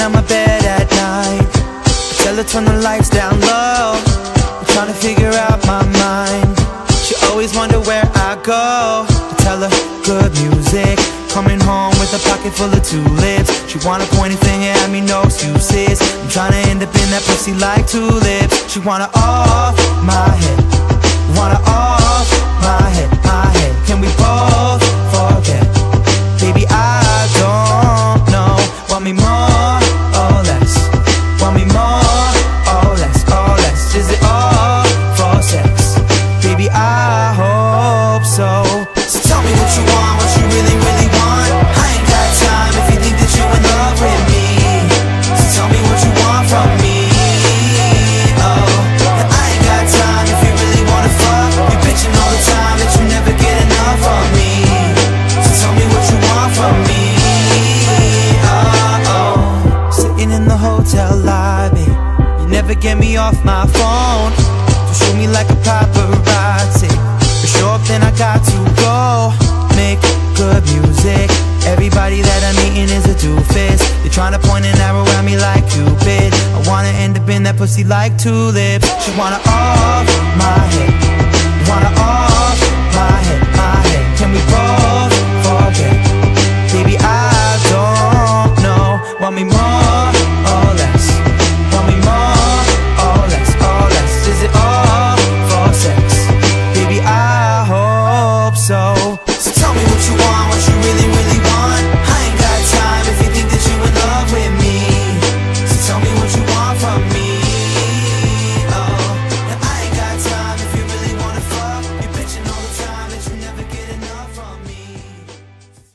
out my bed at night, I tell her turn the lights down low. I'm trying to figure out my mind. She always wonder where I go. I tell her good music, coming home with a pocket full of tulips. She wanna point a finger at me, no excuses. I'm trying to end up in that pussy like tulips. She wanna off my head, wanna off my head, my head. Can we both forget? Baby, I don't know. Want me more or less? Want me more or less, or less? Is it all for sex? Baby, I hope so. So tell me what you want, what you really, really want. I ain't got time if you think that you in love with me. So tell me what you want from me. Oh, and I ain't got time if you really wanna fuck. You bitching all the time that you never get enough of me. So tell me what you want from me. Oh, sitting in the hotel lobby, you never get me off my phone. So shoot me like a paparazzi. But show up, then I got to go. Make good music. Everybody that I'm meeting is a doofus. They're trying to point an arrow at me like Cupid. I wanna end up in that pussy like tulips. She wanna off my head, wanna off my head, my head. Can we both forget? Baby, I don't know. Want me more or less? Want me more or less, or less? Is it all for sex? Baby, I hope so.